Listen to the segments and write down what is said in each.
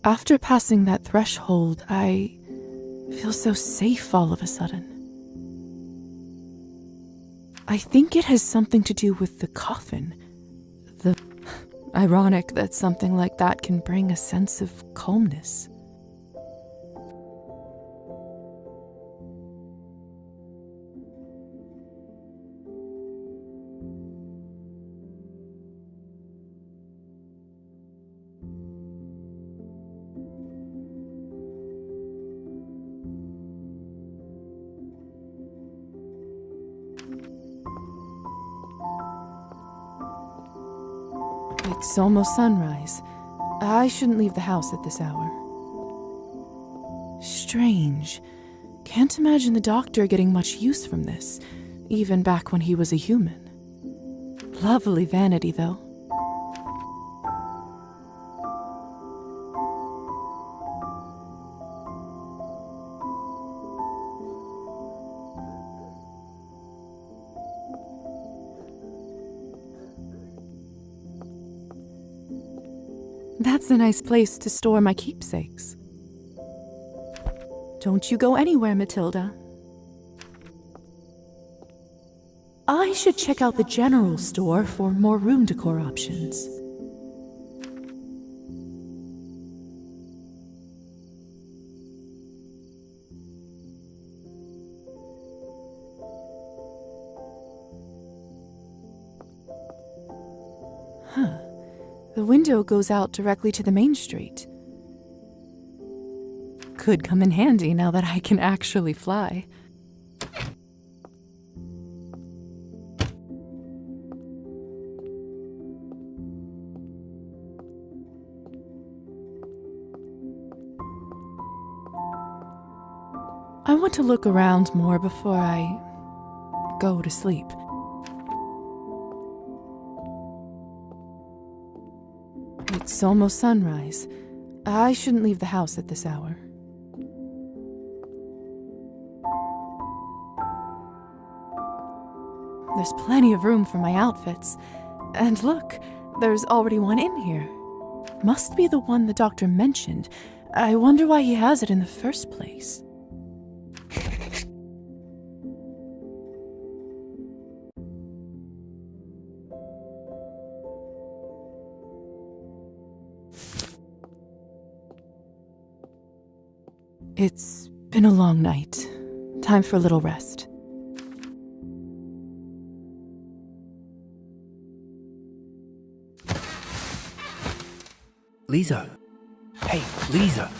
After passing that threshold, I feel so safe all of a sudden. I think it has something to do with the coffin. Ironic that something like that can bring a sense of calmness. It's almost sunrise. I shouldn't leave the house at this hour. Strange. Can't imagine the doctor getting much use from this, even back when he was a human. Lovely vanity, though. That's a nice place to store my keepsakes. Don't you go anywhere, Matilda. I should check out the general store for more room decor options. Huh. The window goes out directly to the main street. Could come in handy now that I can actually fly. I want to look around more before I go to sleep. It's almost sunrise. I shouldn't leave the house at this hour. There's plenty of room for my outfits. And look, there's already one in here. Must be the one the doctor mentioned. I wonder why he has it in the first place. It's been a long night. Time for a little rest. Lisa. Hey, Lisa.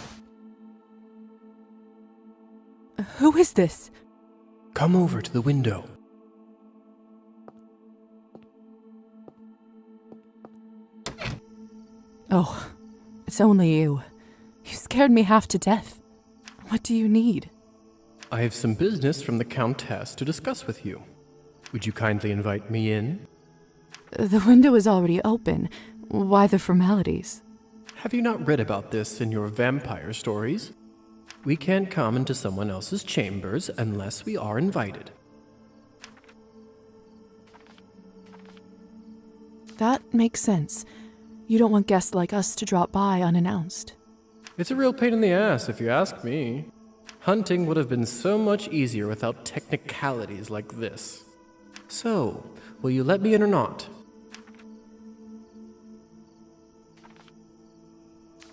Who is this? Come over to the window. Oh, it's only you. You scared me half to death. What do you need? I have some business from the countess to discuss with you. Would you kindly invite me in? The window is already open. Why the formalities? Have you not read about this in your vampire stories? We can't come into someone else's chambers unless we are invited. That makes sense. You don't want guests like us to drop by unannounced. It's a real pain in the ass, if you ask me. Hunting would have been so much easier without technicalities like this. So, will you let me in or not?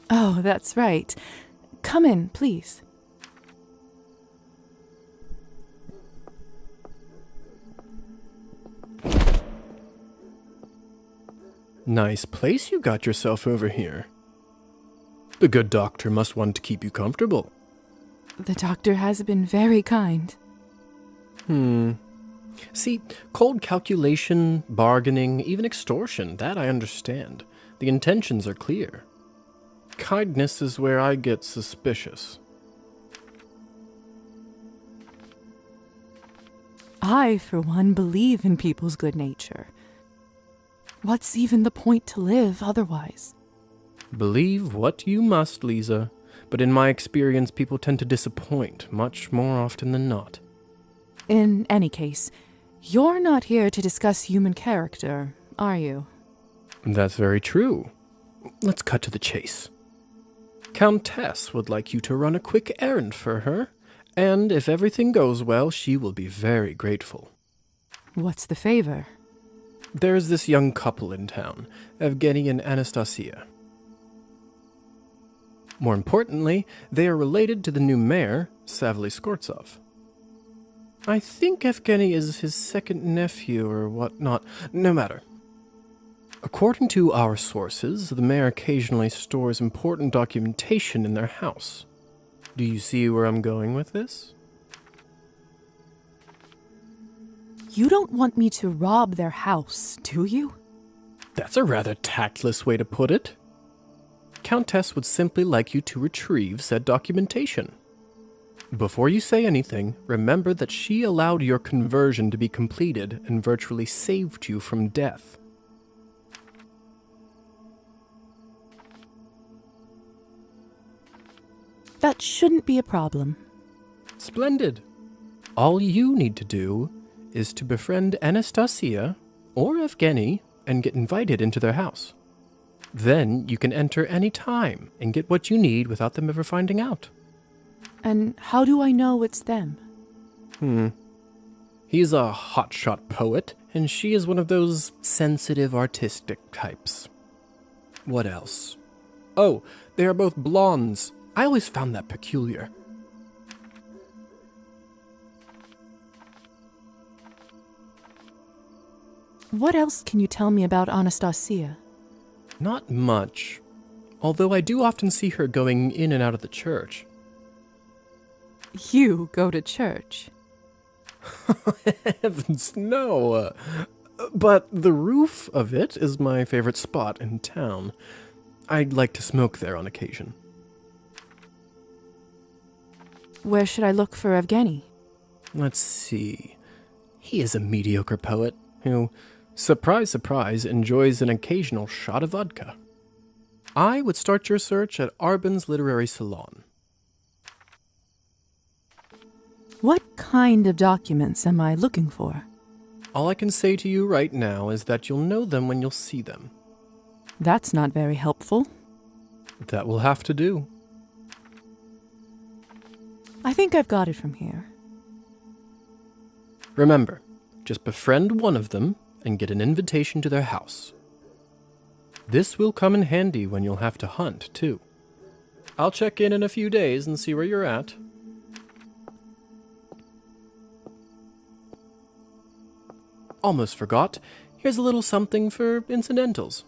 Oh, that's right. Come in, please. Nice place you got yourself over here. The good doctor must want to keep you comfortable. The doctor has been very kind. See, cold calculation, bargaining, even extortion, that I understand. The intentions are clear. Kindness is where I get suspicious. I, for one, believe in people's good nature. What's even the point to live otherwise? Believe what you must, Lisa, but in my experience, people tend to disappoint much more often than not. In any case, you're not here to discuss human character, are you? That's very true. Let's cut to the chase. Countess would like you to run a quick errand for her, and if everything goes well, she will be very grateful. What's the favor? There's this young couple in town, Evgeny and Anastasia. More importantly, they are related to the new mayor, Savely Skortsov. I think Evgeny is his second nephew or whatnot. No matter. According to our sources, the mayor occasionally stores important documentation in their house. Do you see where I'm going with this? You don't want me to rob their house, do you? That's a rather tactless way to put it. Countess would simply like you to retrieve said documentation. Before you say anything, remember that she allowed your conversion to be completed and virtually saved you from death. That shouldn't be a problem. Splendid. All you need to do is to befriend Anastasia or Evgeny and get invited into their house. Then you can enter any time and get what you need without them ever finding out. And how do I know it's them? He's a hotshot poet, and she is one of those sensitive, artistic types. What else? Oh, they are both blondes. I always found that peculiar. What else can you tell me about Anastasia? Not much, although I do often see her going in and out of the church. You go to church. Heavens, no. But the roof of it is my favorite spot in town. I'd like to smoke there on occasion. Where should I look for Evgeny? Let's see. He is a mediocre poet who, surprise, surprise, enjoys an occasional shot of vodka. I would start your search at Arbin's Literary Salon. What kind of documents am I looking for? All I can say to you right now is that you'll know them when you'll see them. That's not very helpful. That will have to do. I think I've got it from here. Remember, just befriend one of them and get an invitation to their house. This will come in handy when you'll have to hunt, too. I'll check in a few days and see where you're at. Almost forgot. Here's a little something for incidentals.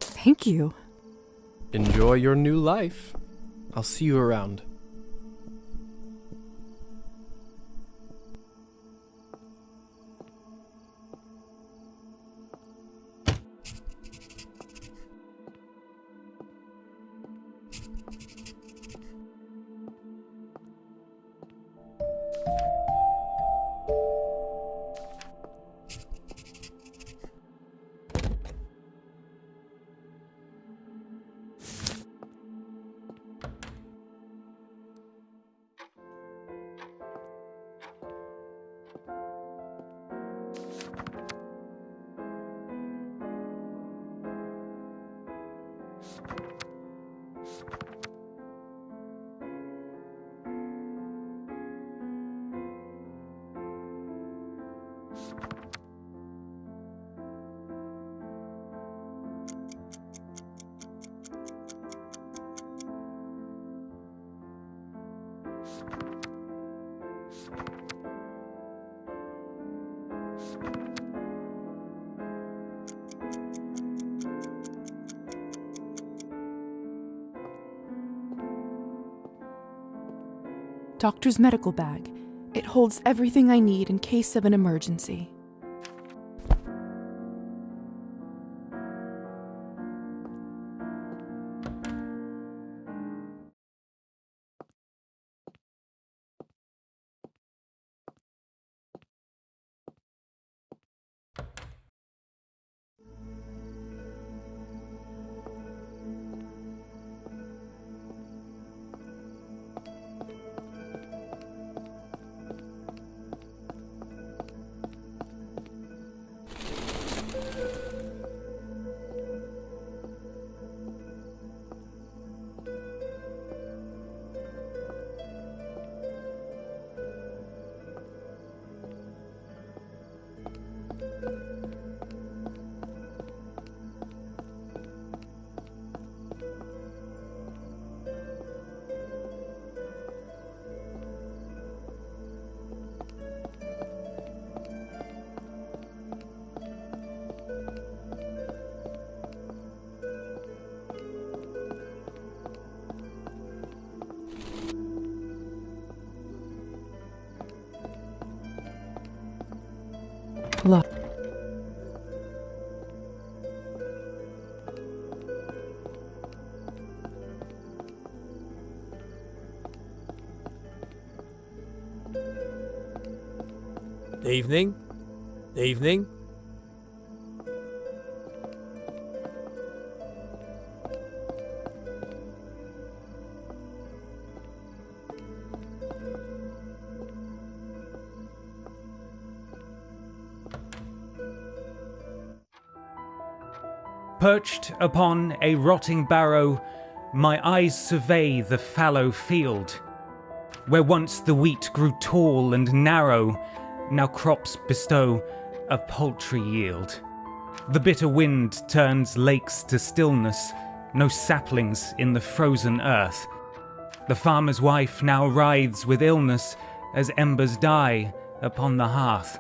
Thank you. Enjoy your new life. I'll see you around. Doctor's medical bag. It holds everything I need in case of an emergency. Evening. Evening. Perched upon a rotting barrow, my eyes survey the fallow field. Where once the wheat grew tall and narrow, now crops bestow a paltry yield. The bitter wind turns lakes to stillness, no saplings in the frozen earth. The farmer's wife now writhes with illness as embers die upon the hearth.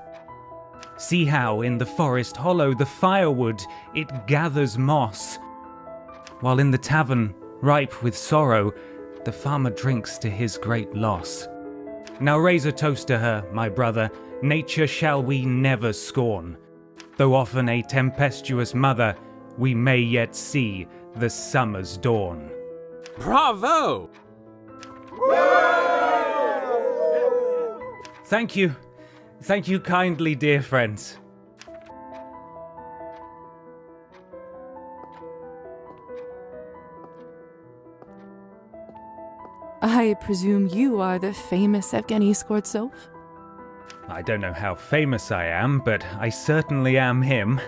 See how in the forest hollow the firewood it gathers moss, while in the tavern, ripe with sorrow, the farmer drinks to his great loss. Now raise a toast to her, my brother, nature shall we never scorn. Though often a tempestuous mother, we may yet see the summer's dawn. Bravo! Thank you. Thank you kindly, dear friends. I presume you are the famous Evgeny Skortsov? I don't know how famous I am, but I certainly am him.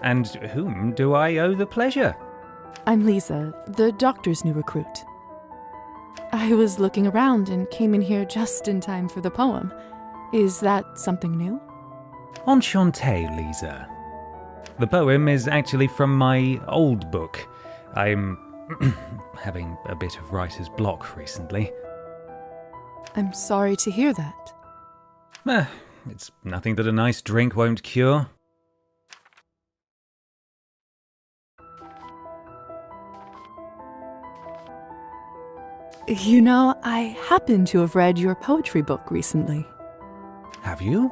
And whom do I owe the pleasure? I'm Lisa, the doctor's new recruit. I was looking around and came in here just in time for the poem. Is that something new? Enchanté, Lisa. The poem is actually from my old book. I'm having a bit of writer's block recently. I'm sorry to hear that. It's nothing that a nice drink won't cure. You know, I happen to have read your poetry book recently. Have you?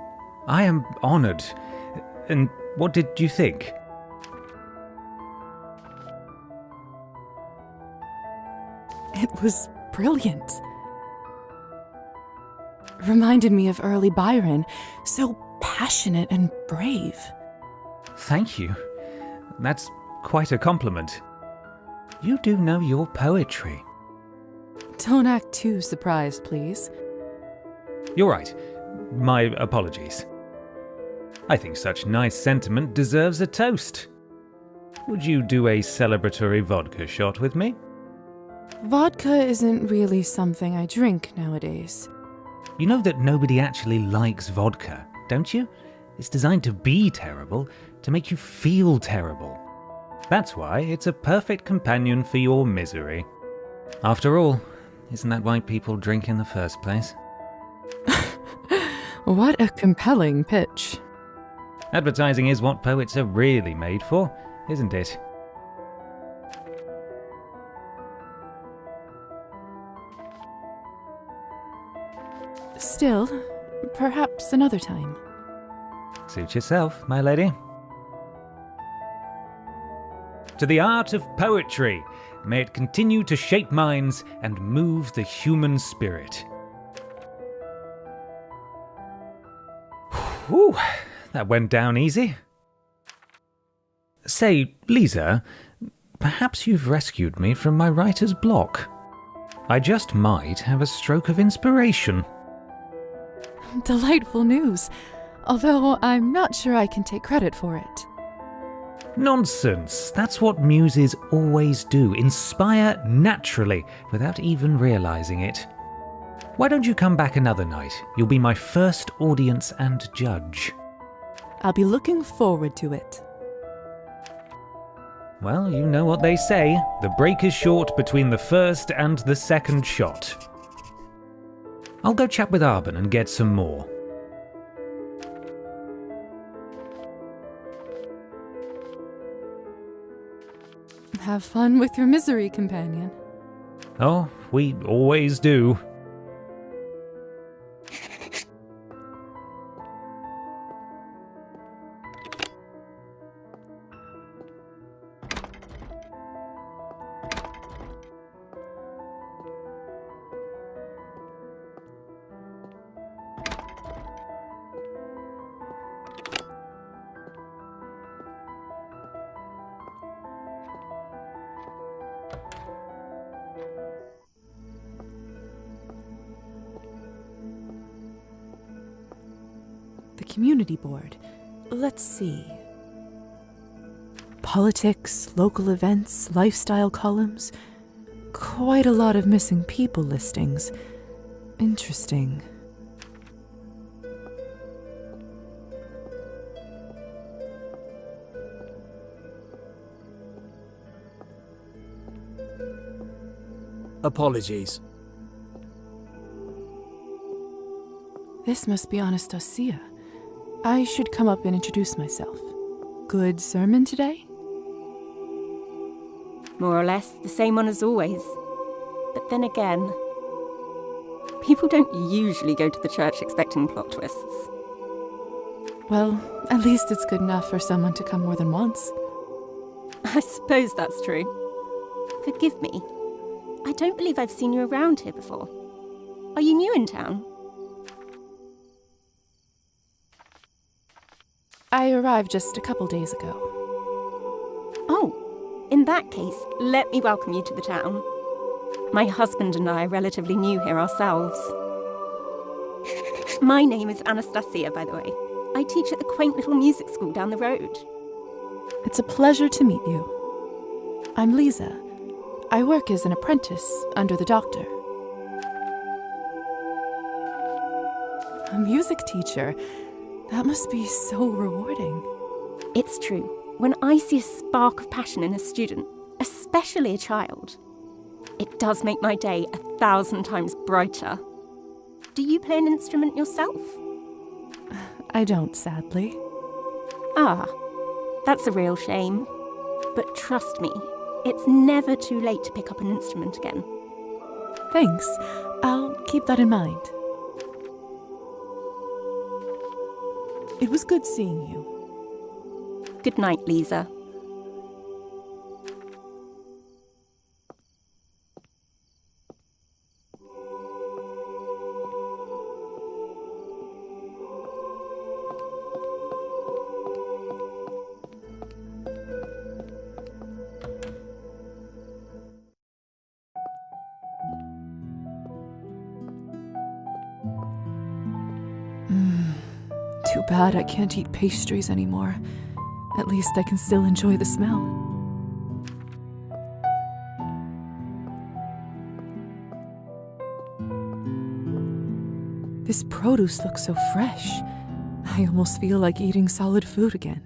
I am honored. And what did you think? It was brilliant. Reminded me of early Byron, so passionate and brave. Thank you. That's quite a compliment. You do know your poetry. Don't act too surprised, please. You're right. My apologies. I think such nice sentiment deserves a toast. Would you do a celebratory vodka shot with me? Vodka isn't really something I drink nowadays. You know that nobody actually likes vodka, don't you? It's designed to be terrible, to make you feel terrible. That's why it's a perfect companion for your misery. After all, isn't that why people drink in the first place? What a compelling pitch. Advertising is what poets are really made for, isn't it? Still, perhaps another time. Suit yourself, my lady. To the art of poetry, may it continue to shape minds and move the human spirit. Whew, that went down easy. Say, Lisa, perhaps you've rescued me from my writer's block. I just might have a stroke of inspiration. Delightful news, although I'm not sure I can take credit for it. Nonsense. That's what muses always do, inspire naturally, without even realizing it. Why don't you come back another night? You'll be my first audience and judge. I'll be looking forward to it. Well, you know what they say. The break is short between the first and the second shot. I'll go chat with Arben and get some more. Have fun with your misery, companion. Oh, we always do. community board. Let's see. Politics, local events, lifestyle columns. Quite a lot of missing people listings. Interesting. Apologies. This must be Anastasia. I should come up and introduce myself. Good sermon today? More or less the same one as always. But then again, people don't usually go to the church expecting plot twists. Well, at least it's good enough for someone to come more than once. I suppose that's true. Forgive me. I don't believe I've seen you around here before. Are you new in town? I arrived just a couple days ago. Oh, in that case, let me welcome you to the town. My husband and I are relatively new here ourselves. My name is Anastasia, by the way. I teach at the quaint little music school down the road. It's a pleasure to meet you. I'm Lisa. I work as an apprentice under the doctor. A music teacher? That must be so rewarding. It's true. When I see a spark of passion in a student, especially a child, it does make my day 1,000 times brighter. Do you play an instrument yourself? I don't, sadly. Ah, that's a real shame. But trust me, it's never too late to pick up an instrument again. Thanks. I'll keep that in mind. It was good seeing you. Good night, Lisa. Too bad I can't eat pastries anymore. At least I can still enjoy the smell. This produce looks so fresh. I almost feel like eating solid food again.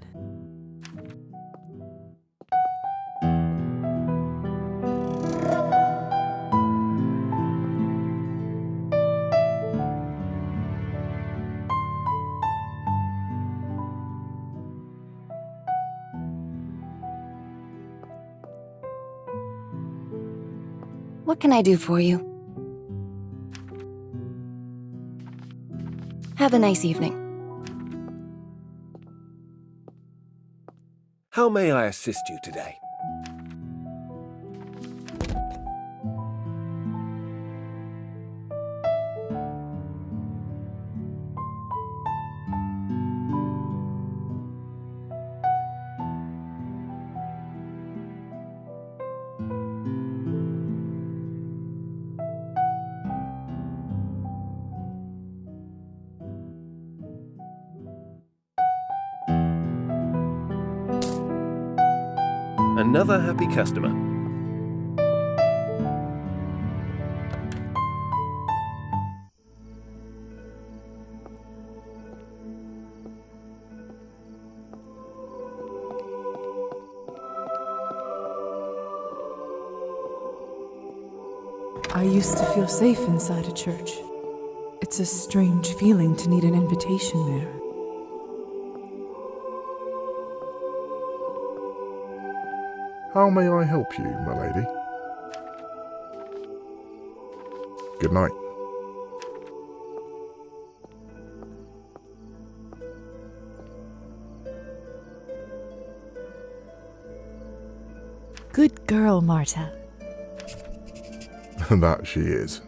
What can I do for you? Have a nice evening. How may I assist you today? Another happy customer. I used to feel safe inside a church. It's a strange feeling to need an invitation there. How may I help you, my lady? Good night. Good girl, Marta. That she is.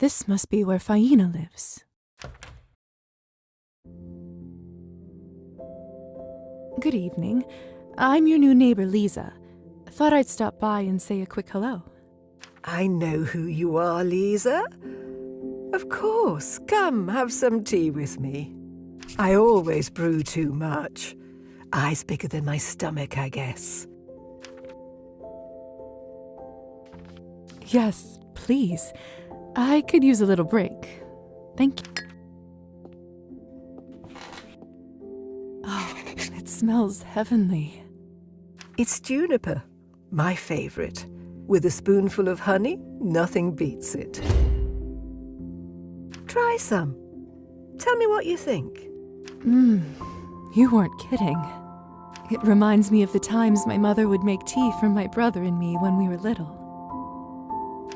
This must be where Faina lives. Good evening. I'm your new neighbor, Lisa. Thought I'd stop by and say a quick hello. I know who you are, Lisa. Of course, come have some tea with me. I always brew too much. Eyes bigger than my stomach, I guess. Yes, please. I could use a little break. Thank you. Oh, it smells heavenly. It's juniper, my favorite. With a spoonful of honey, nothing beats it. Try some. Tell me what you think. You weren't kidding. It reminds me of the times my mother would make tea for my brother and me when we were little.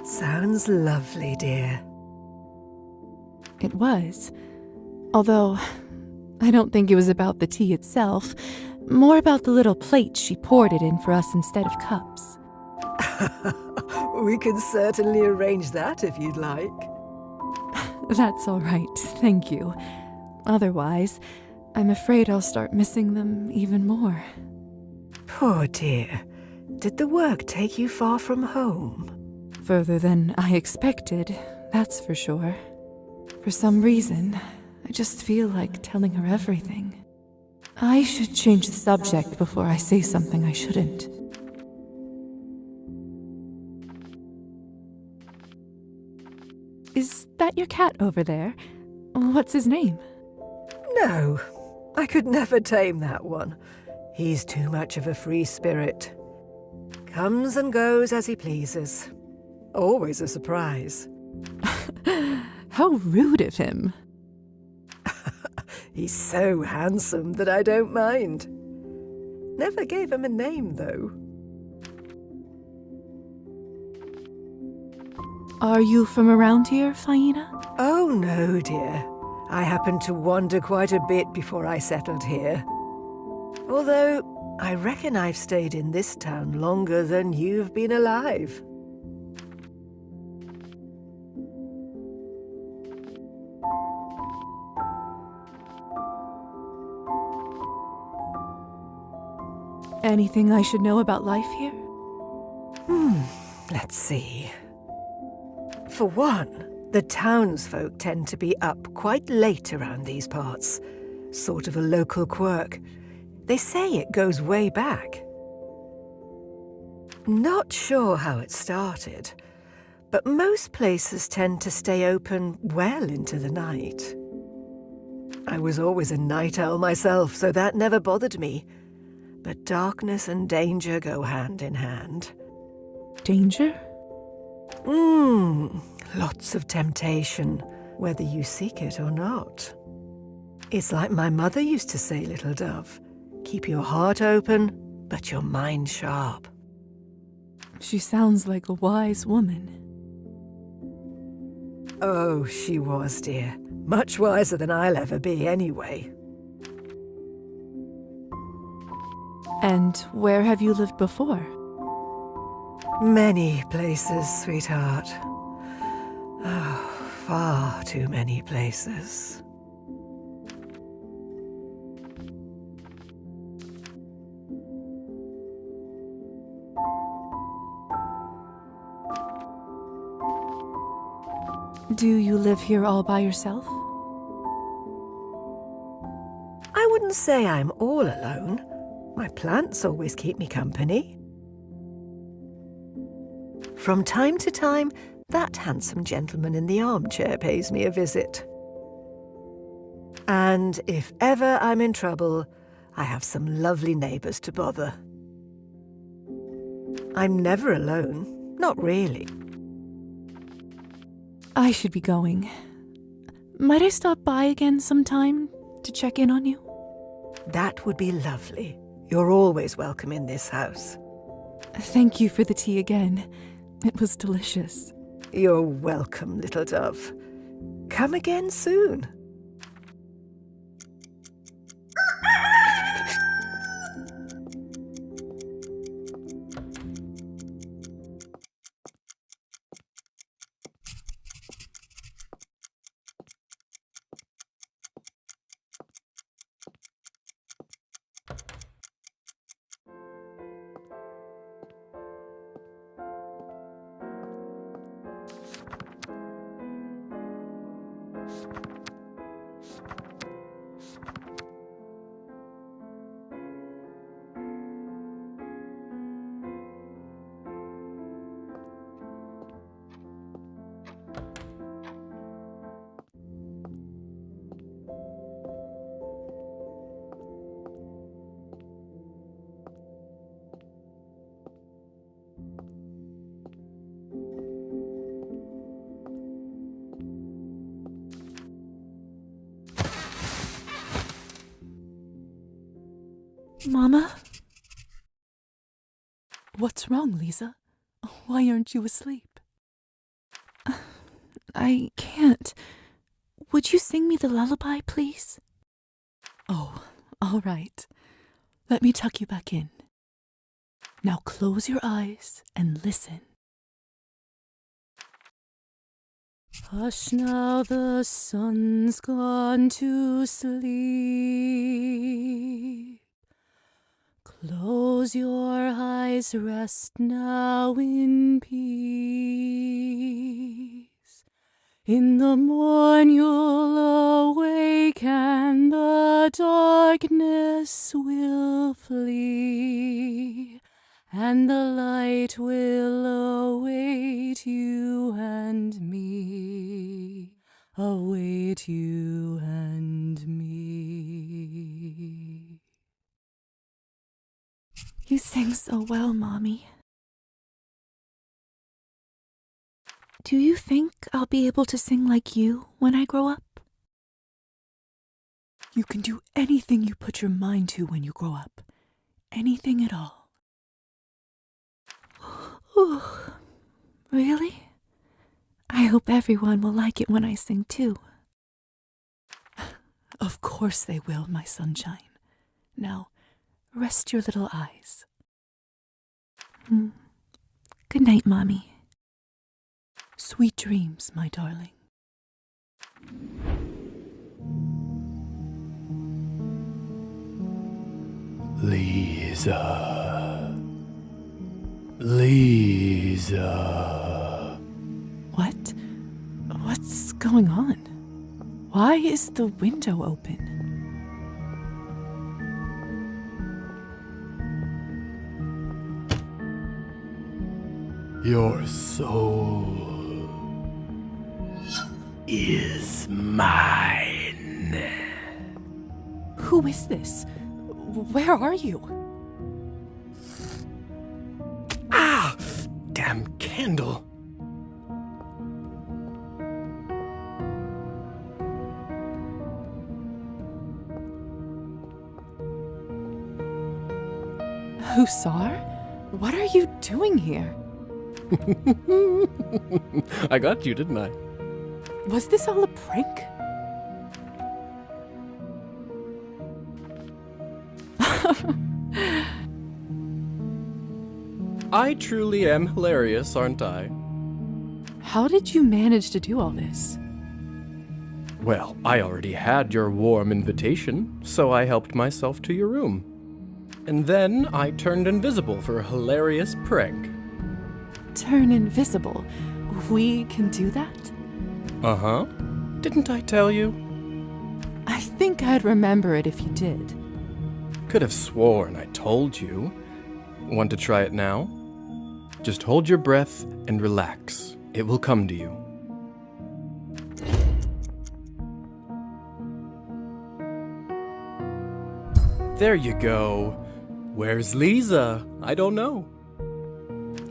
Sounds lovely, dear. It was. Although, I don't think it was about the tea itself, more about the little plates she poured it in for us instead of cups. We can certainly arrange that if you'd like. That's all right, thank you. Otherwise, I'm afraid I'll start missing them even more. Poor dear. Did the work take you far from home? Further than I expected, that's for sure. For some reason, I just feel like telling her everything. I should change the subject before I say something I shouldn't. Is that your cat over there? What's his name? No, I could never tame that one. He's too much of a free spirit. Comes and goes as he pleases. Always a surprise. How rude of him. He's so handsome that I don't mind. Never gave him a name, though. Are you from around here, Faina? Oh, no, dear. I happened to wander quite a bit before I settled here. Although, I reckon I've stayed in this town longer than you've been alive. Anything I should know about life here? Let's see. For one, the townsfolk tend to be up quite late around these parts. Sort of a local quirk. They say it goes way back. Not sure how it started, but most places tend to stay open well into the night. I was always a night owl myself, so that never bothered me. But darkness and danger go hand in hand. Danger? Lots of temptation, whether you seek it or not. It's like my mother used to say, little dove. Keep your heart open, but your mind sharp. She sounds like a wise woman. Oh, she was, dear. Much wiser than I'll ever be, anyway. And where have you lived before? Many places, sweetheart. Oh, far too many places. Do you live here all by yourself? I wouldn't say I'm all alone. My plants always keep me company. From time to time, that handsome gentleman in the armchair pays me a visit. And if ever I'm in trouble, I have some lovely neighbours to bother. I'm never alone, not really. I should be going. Might I stop by again sometime to check in on you? That would be lovely. You're always welcome in this house. Thank you for the tea again. It was delicious. You're welcome, little dove. Come again soon. Mama? What's wrong, Lisa? Why aren't you asleep? I can't. Would you sing me the lullaby, please? Oh, all right. Let me tuck you back in. Now close your eyes and listen. Hush now, the sun's gone to sleep. Close your eyes, rest now in peace. In the morn you'll awake and the darkness will flee, and the light will await you and me, await you and me. You sing so well, Mommy. Do you think I'll be able to sing like you when I grow up? You can do anything you put your mind to when you grow up. Anything at all. Ooh, really? I hope everyone will like it when I sing too. Of course they will, my sunshine. Now, rest your little eyes. Good night, Mommy. Sweet dreams, my darling. Lisa. Lisa. What? What's going on? Why is the window open? Your soul is mine. Who is this? Where are you? Ah! Damn candle. Hussar? What are you doing here? I got you, didn't I? Was this all a prank? I truly am hilarious, aren't I? How did you manage to do all this? Well, I already had your warm invitation, so I helped myself to your room. And then I turned invisible for a hilarious prank. Turn invisible. We can do that? Uh-huh. Didn't I tell you? I think I'd remember it if you did. Could have sworn I told you. Want to try it now? Just hold your breath and relax. It will come to you. There you go. Where's Lisa? I don't know.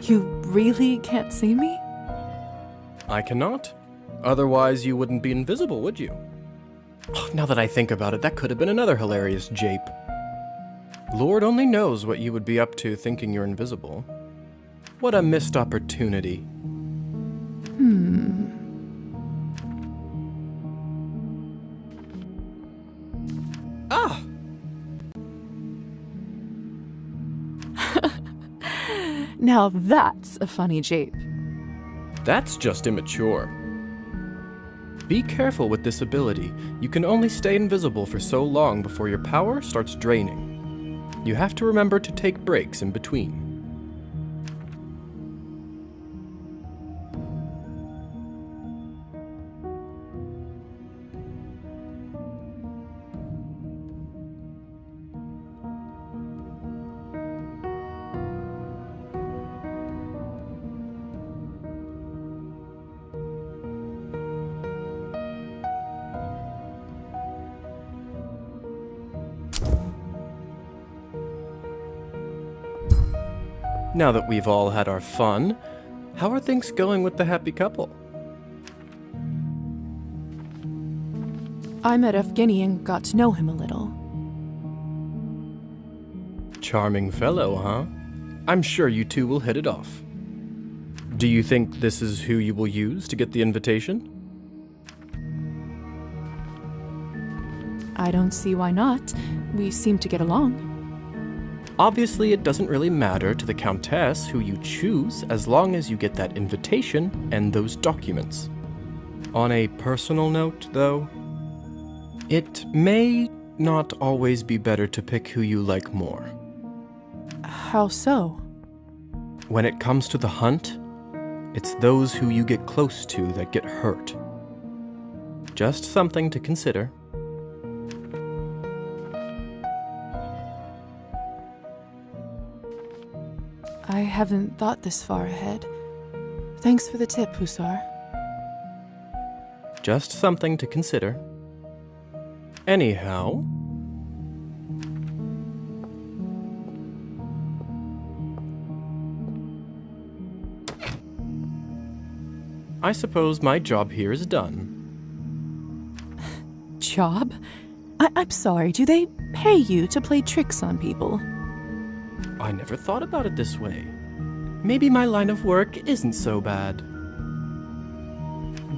You really can't see me? I cannot. Otherwise, you wouldn't be invisible, would you? Oh, now that I think about it, that could have been another hilarious jape. Lord only knows what you would be up to thinking you're invisible. What a missed opportunity. Ah! Now that's a funny jape. That's just immature. Be careful with this ability. You can only stay invisible for so long before your power starts draining. You have to remember to take breaks in between. Now that we've all had our fun, how are things going with the happy couple? I met Evgeny and got to know him a little. Charming fellow, huh? I'm sure you two will hit it off. Do you think this is who you will use to get the invitation? I don't see why not. We seem to get along. Obviously, it doesn't really matter to the countess who you choose as long as you get that invitation and those documents. On a personal note, though, it may not always be better to pick who you like more. How so? When it comes to the hunt, it's those who you get close to that get hurt. Just something to consider. I haven't thought this far ahead. Thanks for the tip, Hussar. Just something to consider. Anyhow, I suppose my job here is done. Job? I'm sorry, do they pay you to play tricks on people? I never thought about it this way. Maybe my line of work isn't so bad.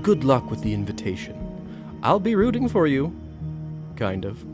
Good luck with the invitation. I'll be rooting for you. Kind of.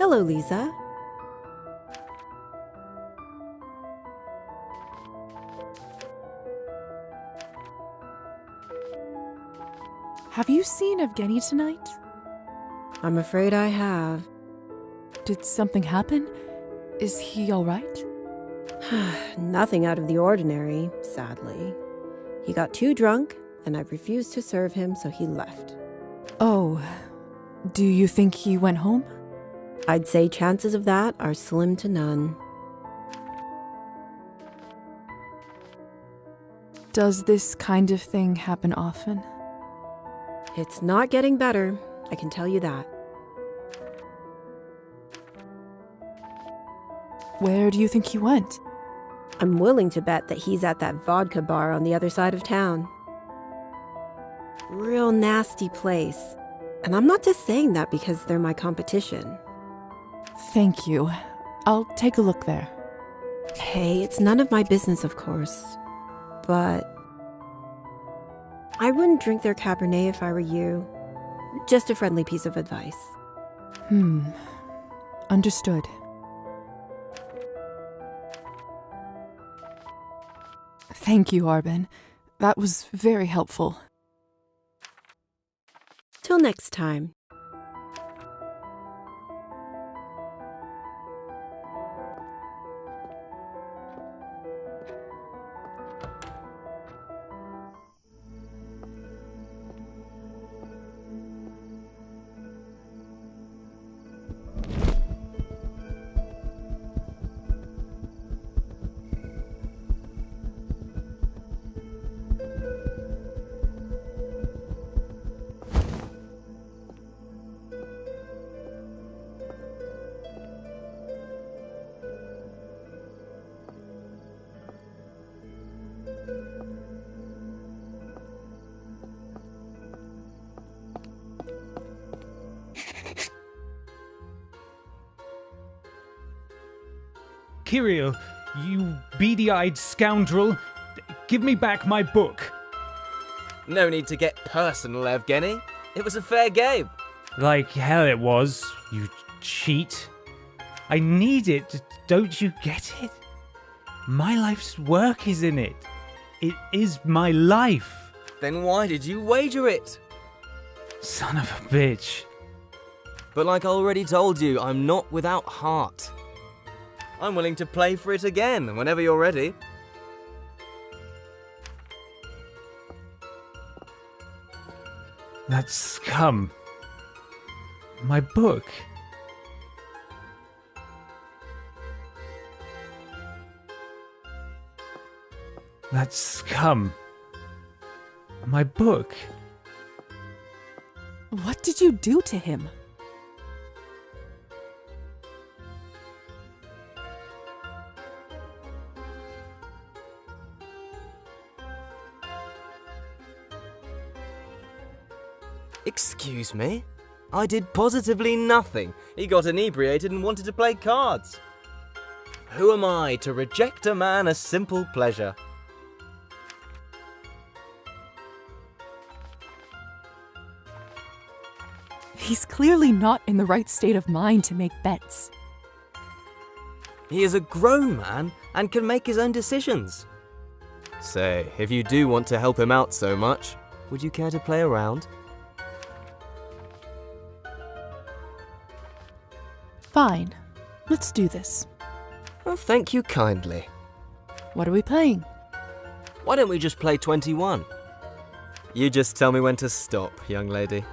Hello, Lisa. Have you seen Evgeny tonight? I'm afraid I have. Did something happen? Is he all right? Nothing out of the ordinary, sadly. He got too drunk, and I refused to serve him, so he left. Oh, do you think he went home? I'd say chances of that are slim to none. Does this kind of thing happen often? It's not getting better, I can tell you that. Where do you think he went? I'm willing to bet that he's at that vodka bar on the other side of town. Real nasty place. And I'm not just saying that because they're my competition. Thank you. I'll take a look there. Hey, it's none of my business, of course. But I wouldn't drink their Cabernet if I were you. Just a friendly piece of advice. Understood. Thank you, Arbin. That was very helpful. Till next time. Kirill, you beady-eyed scoundrel, give me back my book. No need to get personal, Evgeny. It was a fair game. Like hell it was, you cheat. I need it, don't you get it? My life's work is in it. It is my life. Then why did you wager it? Son of a bitch. But like I already told you, I'm not without heart. I'm willing to play for it again, whenever you're ready. That scum. My book. That scum. My book. What did you do to him? Excuse me? I did positively nothing. He got inebriated and wanted to play cards. Who am I to reject a man a simple pleasure? He's clearly not in the right state of mind to make bets. He is a grown man and can make his own decisions. Say, if you do want to help him out so much, would you care to play around? Fine. Let's do this. Well, thank you kindly. What are we playing? Why don't we just play 21? You just tell me when to stop, young lady.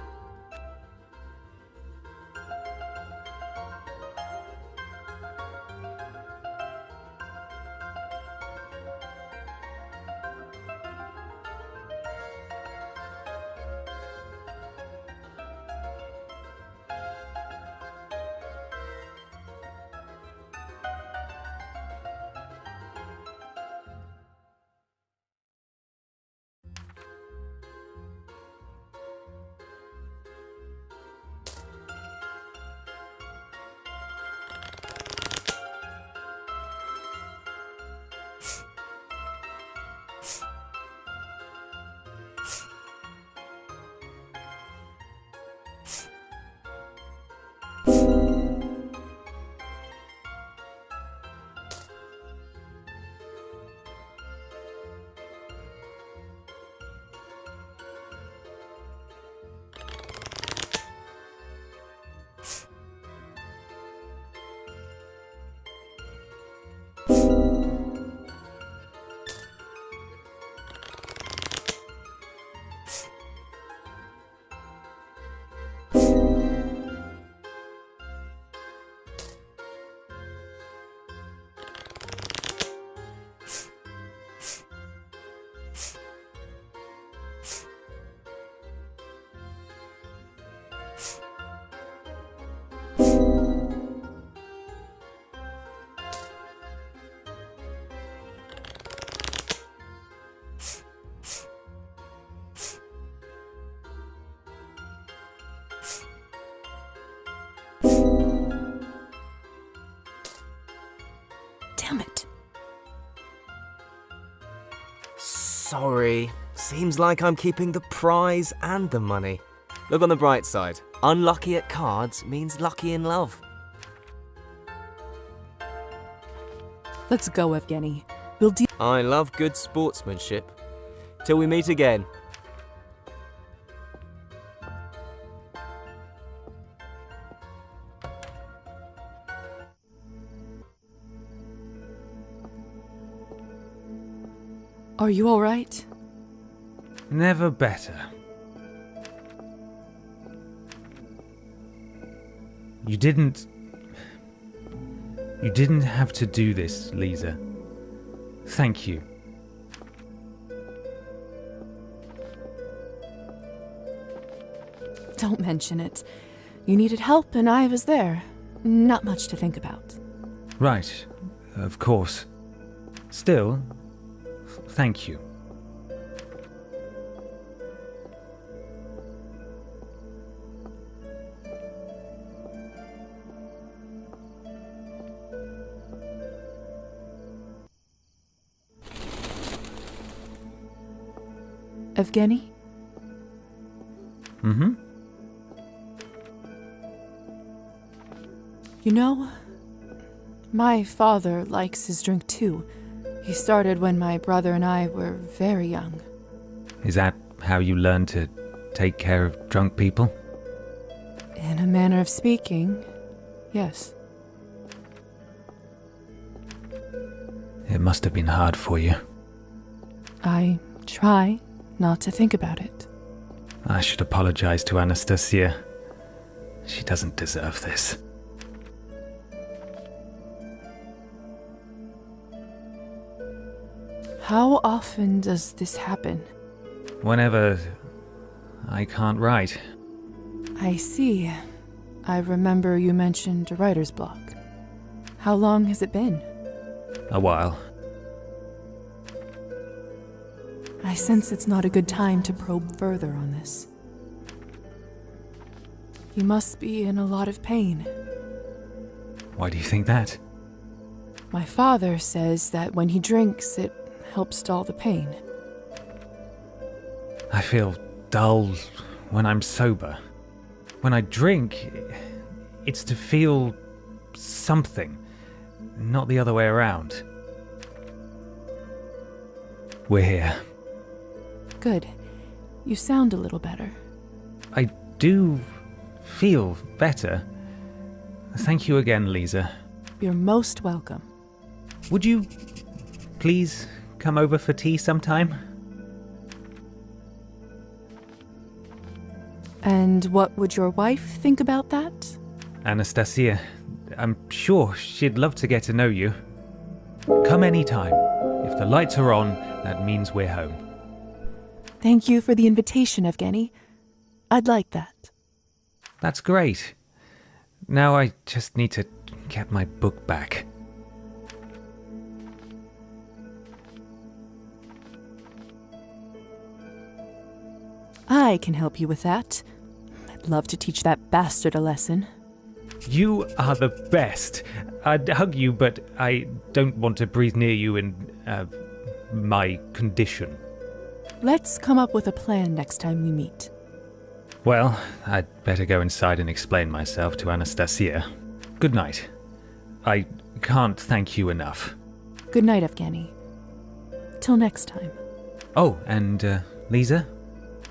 Sorry. Seems like I'm keeping the prize and the money. Look on the bright side. Unlucky at cards means lucky in love. Let's go, Evgeny. We'll deal. I love good sportsmanship. Till we meet again. Are you all right? Never better. You didn't have to do this, Lisa. Thank you. Don't mention it. You needed help and I was there. Not much to think about. Right, of course. Still, thank you. Evgeny? Mm-hmm. You know, my father likes his drink too. He started when my brother and I were very young. Is that how you learned to take care of drunk people? In a manner of speaking, yes. It must have been hard for you. I try not to think about it. I should apologize to Anastasia. She doesn't deserve this. How often does this happen? Whenever I can't write. I see. I remember you mentioned a writer's block. How long has it been? A while. I sense it's not a good time to probe further on this. You must be in a lot of pain. Why do you think that? My father says that when he drinks, it helps dull the pain. I feel dull when I'm sober. When I drink, it's to feel something, not the other way around. We're here. Good. You sound a little better. I do feel better. Thank you again, Lisa. You're most welcome. Would you please come over for tea sometime? And what would your wife think about that? Anastasia, I'm sure she'd love to get to know you. Come anytime. If the lights are on, that means we're home. Thank you for the invitation, Evgeny. I'd like that. That's great. Now I just need to get my book back. I can help you with that. I'd love to teach that bastard a lesson. You are the best. I'd hug you, but I don't want to breathe near you in, my condition. Let's come up with a plan next time we meet. Well, I'd better go inside and explain myself to Anastasia. Good night. I can't thank you enough. Good night, Evgeny. Till next time. Oh, and, Lisa?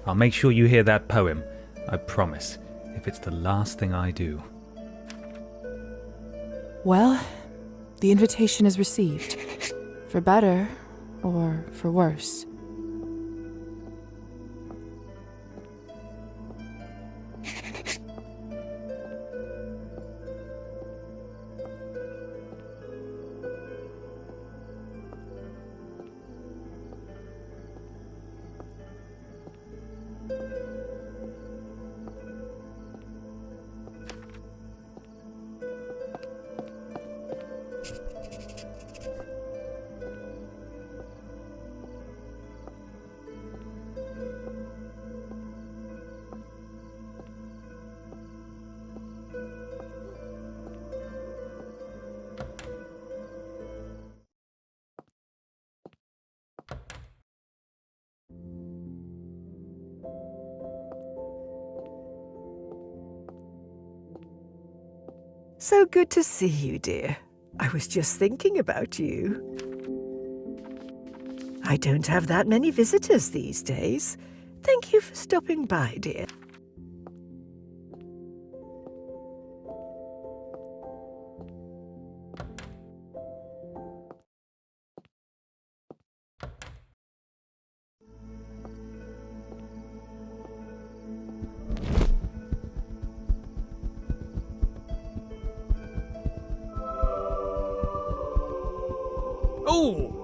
I'll make sure you hear that poem. I promise, if it's the last thing I do. Well, the invitation is received. For better or for worse. So good to see you, dear. I was just thinking about you. I don't have that many visitors these days. Thank you for stopping by, dear. Oh!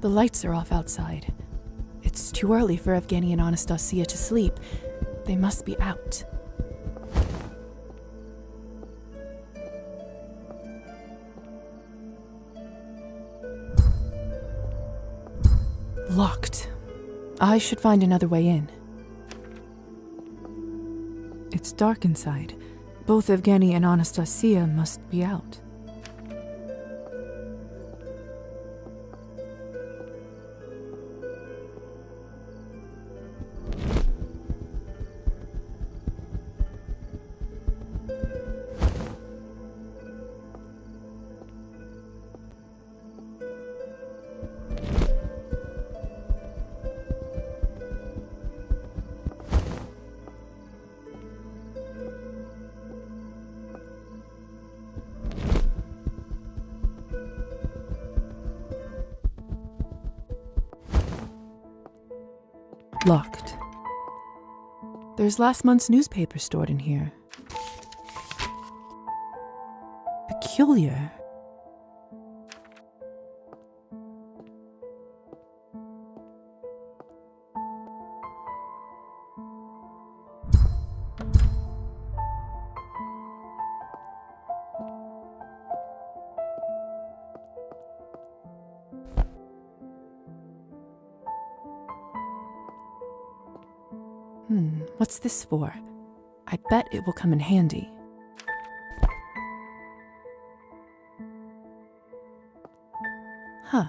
The lights are off outside. It's too early for Evgeny and Anastasia to sleep. They must be out. Locked. I should find another way in. It's dark inside. Both Evgeny and Anastasia must be out. Locked. There's last month's newspaper stored in here. Peculiar. What's this for? I bet it will come in handy. Huh.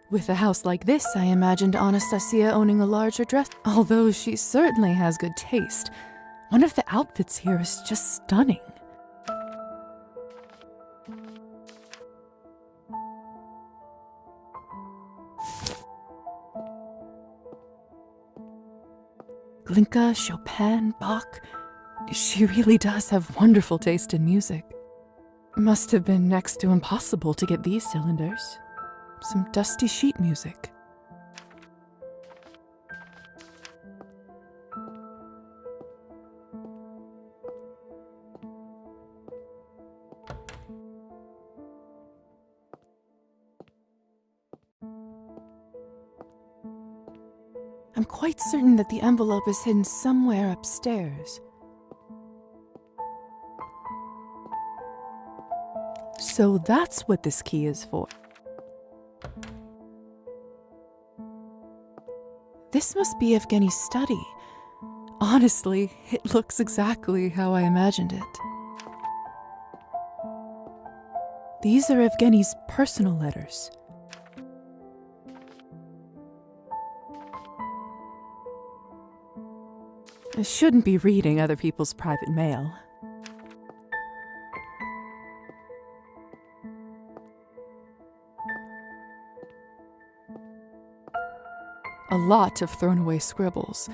With a house like this, I imagined Anastasia owning a larger dress, although she certainly has good taste. One of the outfits here is just stunning. Glinka, Chopin, Bach. She really does have wonderful taste in music. Must have been next to impossible to get these cylinders. Some dusty sheet music. I'm quite certain that the envelope is hidden somewhere upstairs. So that's what this key is for. This must be Evgeny's study. Honestly, it looks exactly how I imagined it. These are Evgeny's personal letters. I shouldn't be reading other people's private mail. A lot of thrown away scribbles.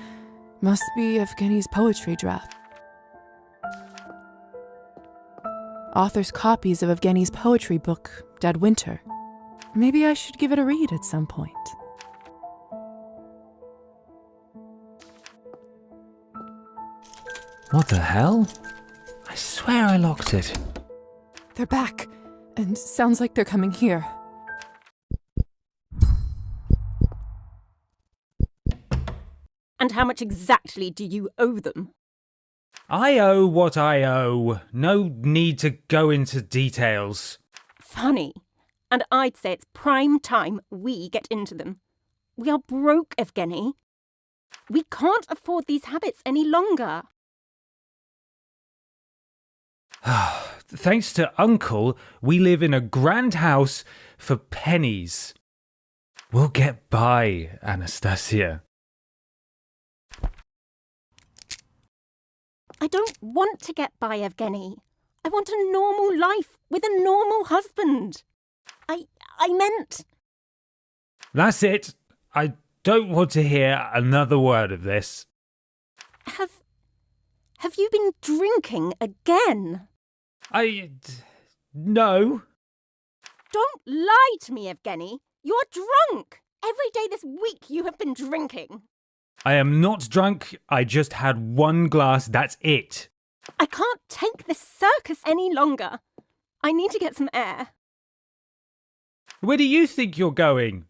Must be Evgeny's poetry draft. Author's copies of Evgeny's poetry book, Dead Winter. Maybe I should give it a read at some point. What the hell? I swear I locked it. They're back, and sounds like they're coming here. And how much exactly do you owe them? I owe what I owe. No need to go into details. Funny. And I'd say it's prime time we get into them. We are broke, Evgeny. We can't afford these habits any longer. Thanks to Uncle, we live in a grand house for pennies. We'll get by, Anastasia. I don't want to get by, Evgeny. I want a normal life with a normal husband. I meant... That's it. I don't want to hear another word of this. Have you been drinking again? No. Don't lie to me, Evgeny. You're drunk. Every day this week you have been drinking. I am not drunk. I just had one glass, that's it. I can't take this circus any longer. I need to get some air. Where do you think you're going?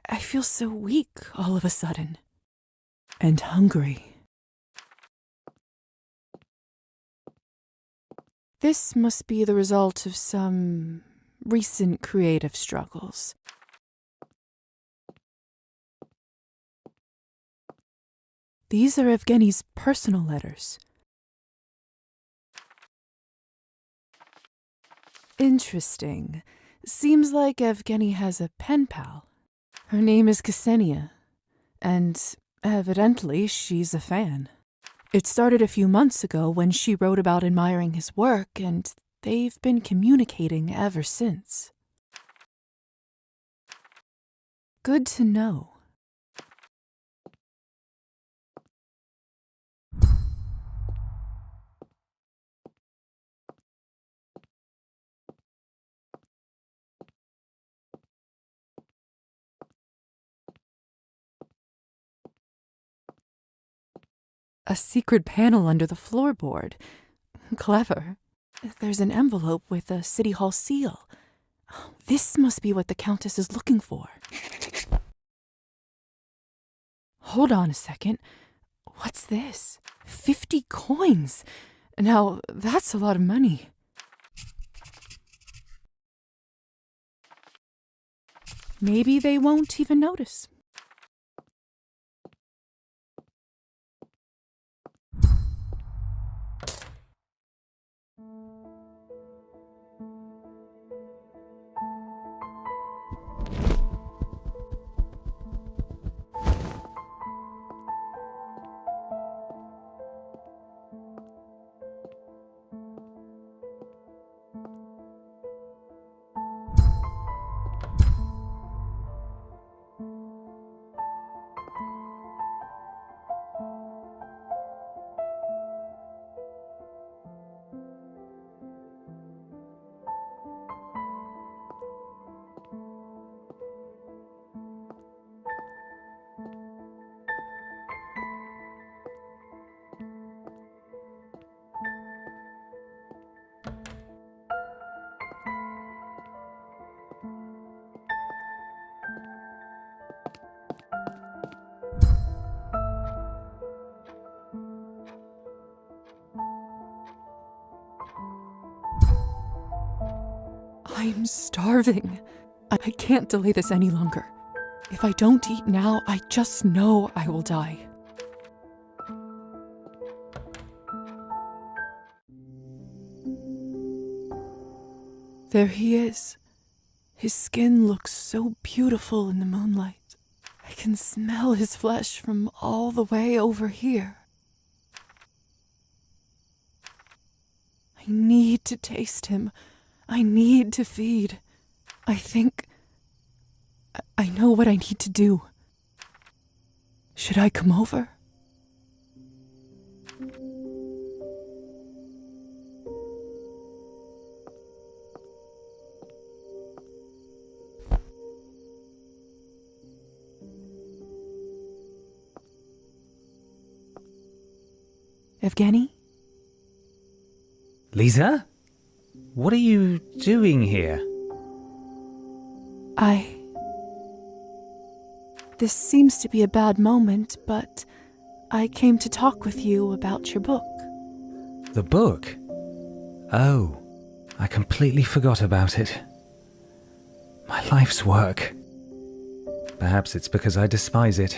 I feel so weak all of a sudden. And hungry. This must be the result of some recent creative struggles. These are Evgeny's personal letters. Interesting. Seems like Evgeny has a pen pal. Her name is Ksenia, and evidently she's a fan. It started a few months ago when she wrote about admiring his work, and they've been communicating ever since. Good to know. A secret panel under the floorboard. Clever. There's an envelope with a City Hall seal. This must be what the Countess is looking for. Hold on a second. What's this? 50 coins. Now, that's a lot of money. Maybe they won't even notice. I'm starving. I can't delay this any longer. If I don't eat now, I just know I will die. There he is. His skin looks so beautiful in the moonlight. I can smell his flesh from all the way over here. I need to taste him. I need to feed. I think I know what I need to do. Should I come over? Evgeny? Lisa? What are you doing here? This seems to be a bad moment, but I came to talk with you about your book. The book? Oh, I completely forgot about it. My life's work. Perhaps it's because I despise it.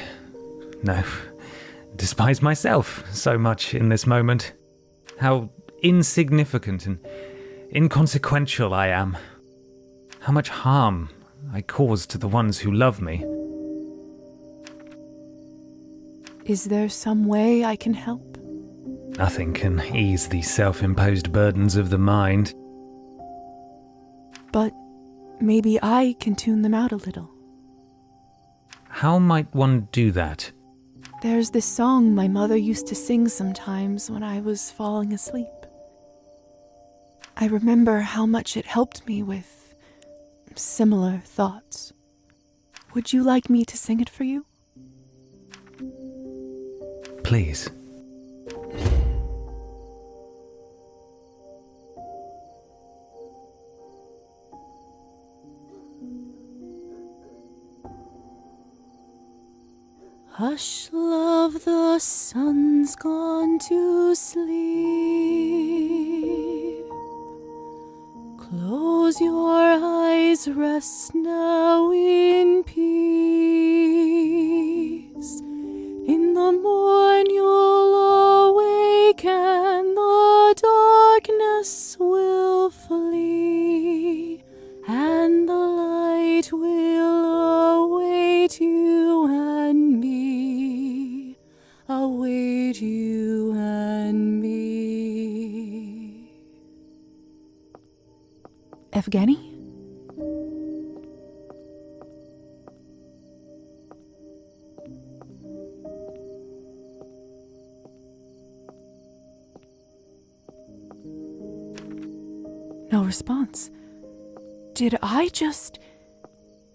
No, despise myself so much in this moment. How insignificant and inconsequential I am. How much harm I cause to the ones who love me. Is there some way I can help? Nothing can ease the self-imposed burdens of the mind. But maybe I can tune them out a little. How might one do that? There's this song my mother used to sing sometimes when I was falling asleep. I remember how much it helped me with similar thoughts. Would you like me to sing it for you? Please. Hush, love, the sun's gone to sleep. Close your eyes, rest now in peace. In the morn you'll awake and the darkness will flee, and the light will await you and me, await you and me. Evgeny? No response. Did I just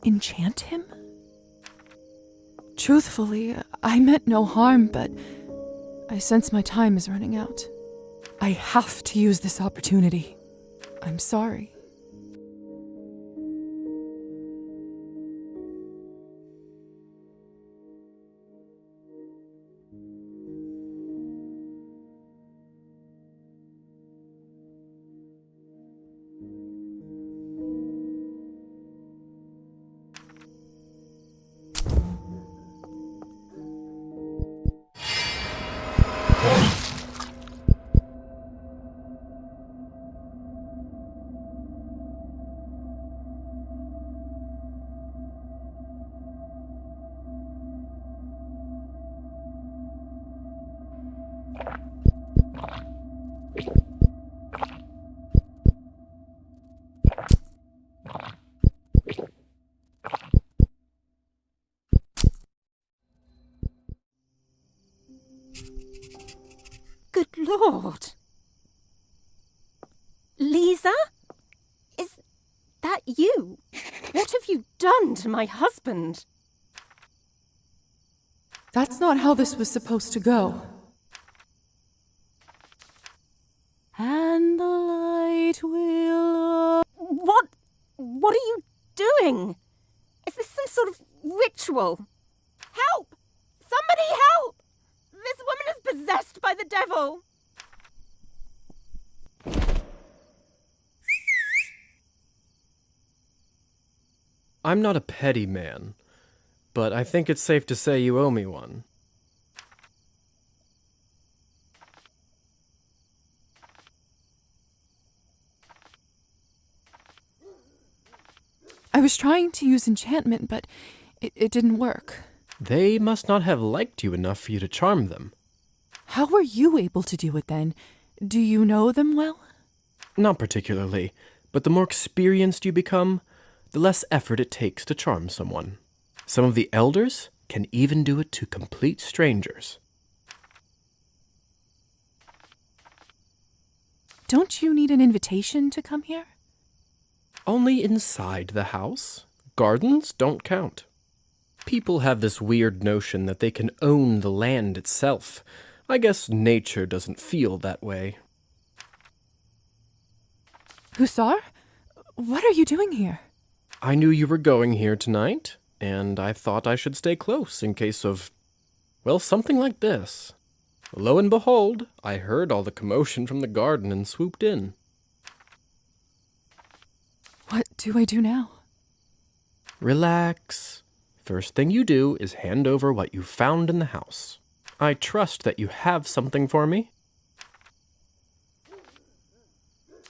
enchant him? Truthfully, I meant no harm, but I sense my time is running out. I have to use this opportunity. I'm sorry. Good Lord! Lisa? Is that you? What have you done to my husband? That's not how this was supposed to go. And the light will... What are you doing? Is this some sort of ritual? Help! Somebody help! This woman is possessed by the devil! I'm not a petty man, but I think it's safe to say you owe me one. I was trying to use enchantment, but it didn't work. They must not have liked you enough for you to charm them. How were you able to do it then? Do you know them well? Not particularly, but the more experienced you become, the less effort it takes to charm someone. Some of the elders can even do it to complete strangers. Don't you need an invitation to come here? Only inside the house. Gardens don't count. People have this weird notion that they can own the land itself. I guess nature doesn't feel that way. Hussar? What are you doing here? I knew you were going here tonight, and I thought I should stay close in case of, well, something like this. Lo and behold, I heard all the commotion from the garden and swooped in. What do I do now? Relax. First thing you do is hand over what you found in the house. I trust that you have something for me.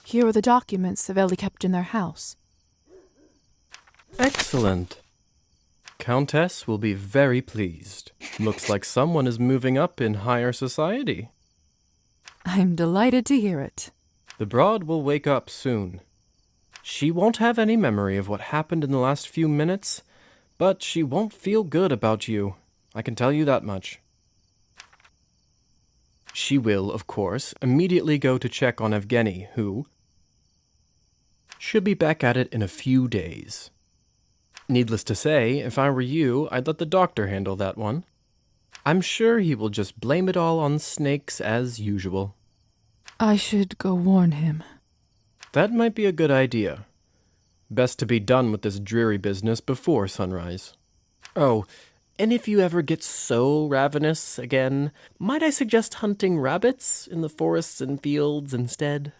Here are the documents Savelli kept in their house. Excellent. Countess will be very pleased. Looks like someone is moving up in higher society. I'm delighted to hear it. The broad will wake up soon. She won't have any memory of what happened in the last few minutes, but she won't feel good about you. I can tell you that much. She will, of course, immediately go to check on Evgeny, who should be back at it in a few days. Needless to say, if I were you, I'd let the doctor handle that one. I'm sure he will just blame it all on snakes as usual. I should go warn him. That might be a good idea. Best to be done with this dreary business before sunrise. Oh, and if you ever get so ravenous again, might I suggest hunting rabbits in the forests and fields instead?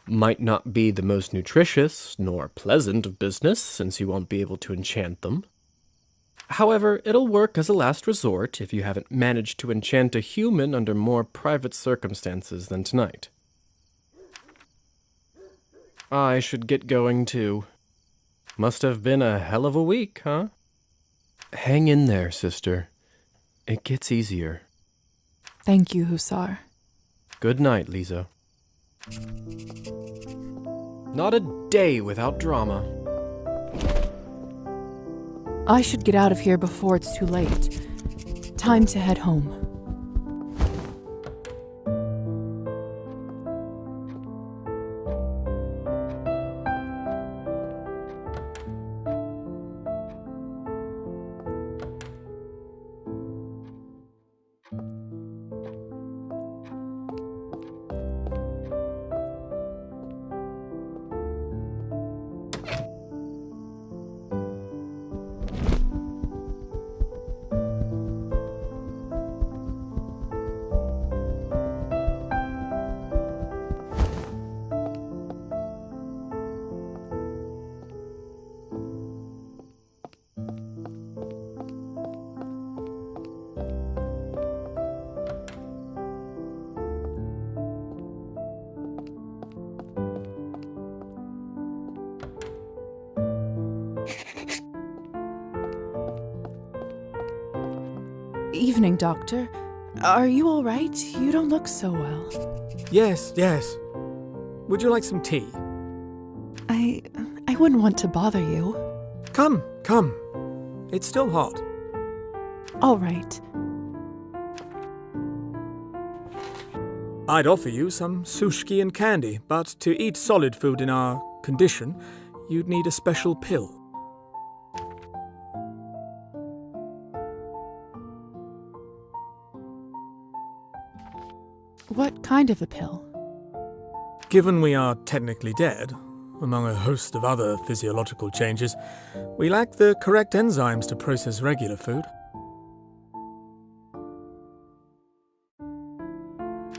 Might not be the most nutritious nor pleasant of business, since you won't be able to enchant them. However, it'll work as a last resort if you haven't managed to enchant a human under more private circumstances than tonight. I should get going too. Must have been a hell of a week, huh? Hang in there, sister. It gets easier. Thank you, Hussar. Good night, Lisa. Not a day without drama. I should get out of here before it's too late. Time to head home. Evening, Doctor. Are you all right? You don't look so well. Yes, yes. Would you like some tea? I wouldn't want to bother you. Come, come. It's still hot. All right. I'd offer you some sushki and candy, but to eat solid food in our condition, you'd need a special pill. What kind of a pill? Given we are technically dead, among a host of other physiological changes, we lack the correct enzymes to process regular food.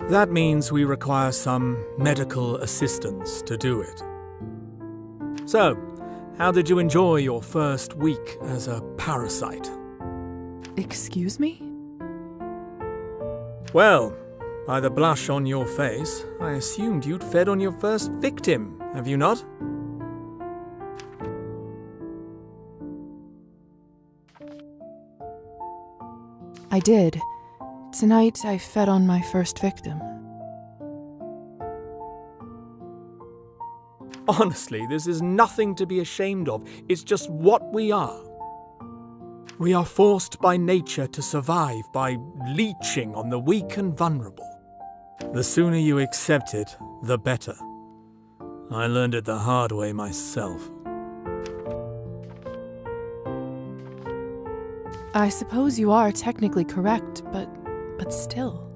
That means we require some medical assistance to do it. So, how did you enjoy your first week as a parasite? Excuse me? Well, by the blush on your face, I assumed you'd fed on your first victim, have you not? I did. Tonight I fed on my first victim. Honestly, this is nothing to be ashamed of. It's just what we are. We are forced by nature to survive by leeching on the weak and vulnerable. The sooner you accept it, the better. I learned it the hard way myself. I suppose you are technically correct, but still.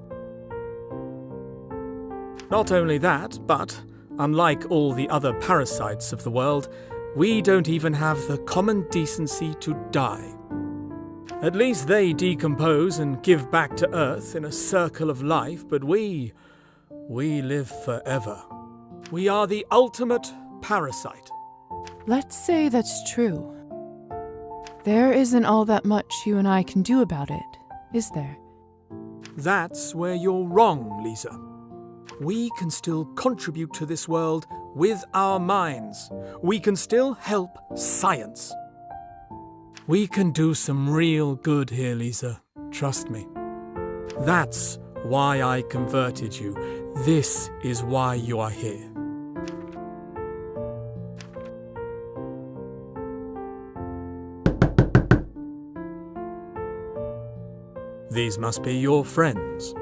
Not only that, but unlike all the other parasites of the world, we don't even have the common decency to die. At least they decompose and give back to Earth in a circle of life, but we live forever. We are the ultimate parasite. Let's say that's true. There isn't all that much you and I can do about it, is there? That's where you're wrong, Lisa. We can still contribute to this world with our minds. We can still help science. We can do some real good here, Lisa. Trust me. That's why I converted you. This is why you are here. These must be your friends.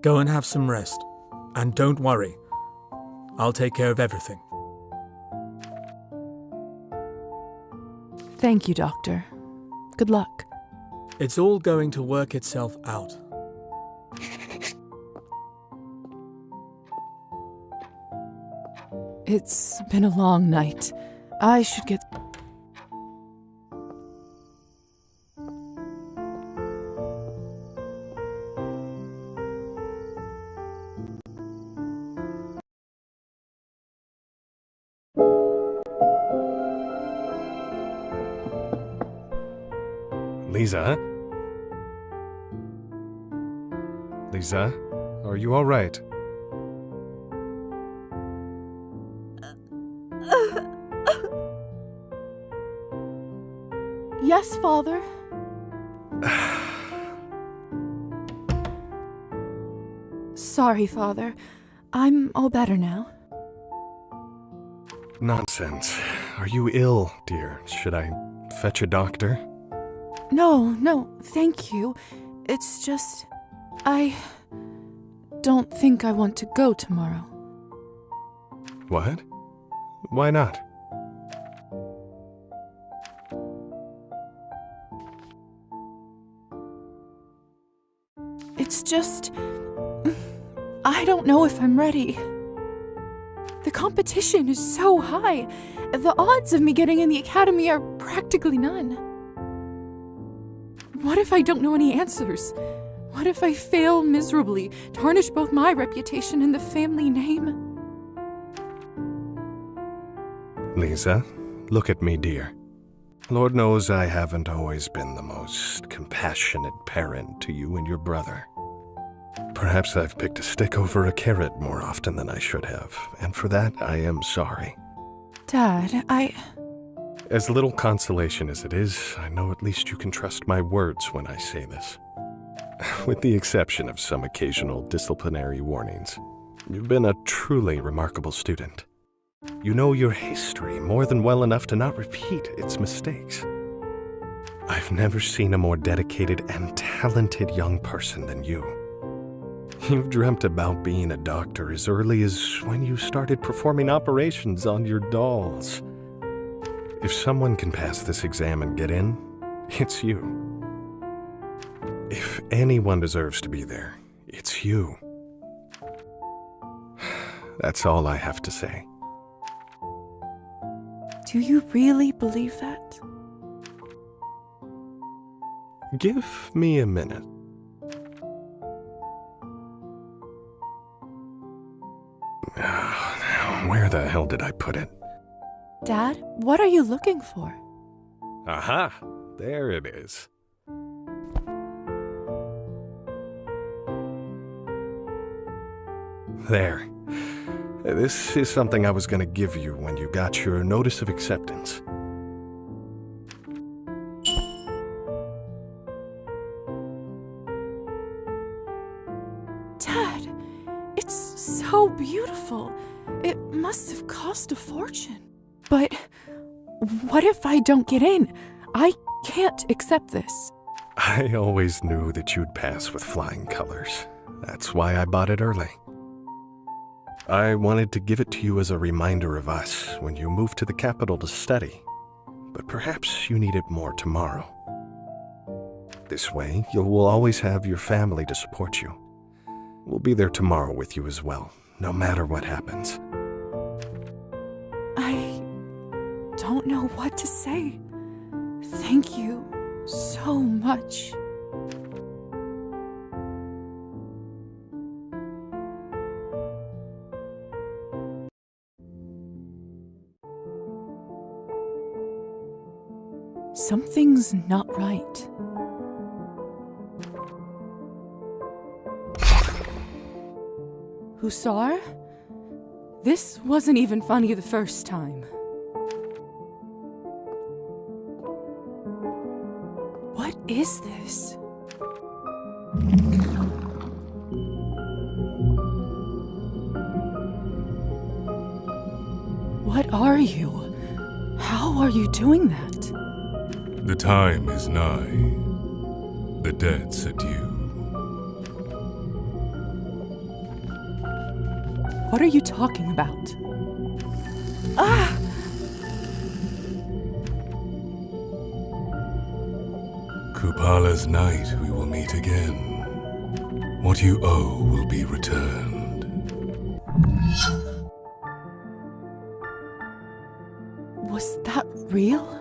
Go and have some rest. And don't worry. I'll take care of everything. Thank you, Doctor. Good luck. It's all going to work itself out. It's been a long night. I should get... Lisa? Lisa, are you all right? Yes, Father. Sorry, Father. I'm all better now. Nonsense. Are you ill, dear? Should I fetch a doctor? No, thank you. It's just... I don't think I want to go tomorrow. What? Why not? It's just... I don't know if I'm ready. The competition is so high. The odds of me getting in the academy are practically none. What if I don't know any answers? What if I fail miserably, tarnish both my reputation and the family name? Lisa, look at me, dear. Lord knows I haven't always been the most compassionate parent to you and your brother. Perhaps I've picked a stick over a carrot more often than I should have, and for that I am sorry. Dad, As little consolation as it is, I know at least you can trust my words when I say this. With the exception of some occasional disciplinary warnings, you've been a truly remarkable student. You know your history more than well enough to not repeat its mistakes. I've never seen a more dedicated and talented young person than you. You've dreamt about being a doctor as early as when you started performing operations on your dolls. If someone can pass this exam and get in, it's you. If anyone deserves to be there, it's you. That's all I have to say. do you really believe that? Give me a minute. Where the hell did I put it? Dad, what are you looking for? Aha! There it is. There. This is something I was going to give you when you got your notice of acceptance. Dad, it's so beautiful. It must have cost a fortune. But what if I don't get in? I can't accept this. I always knew that you'd pass with flying colors. That's why I bought it early. I wanted to give it to you as a reminder of us when you move to the capital to study. But perhaps you need it more tomorrow. This way, you will always have your family to support you. We'll be there tomorrow with you as well, no matter what happens. I don't know what to say. Thank you so much. Something's not right. Hussar? This wasn't even funny the first time. What is this? What are you? How are you doing that? The time is nigh. The debt's are due. What are you talking about? Ah! Kupala's night we will meet again. What you owe will be returned. Was that real?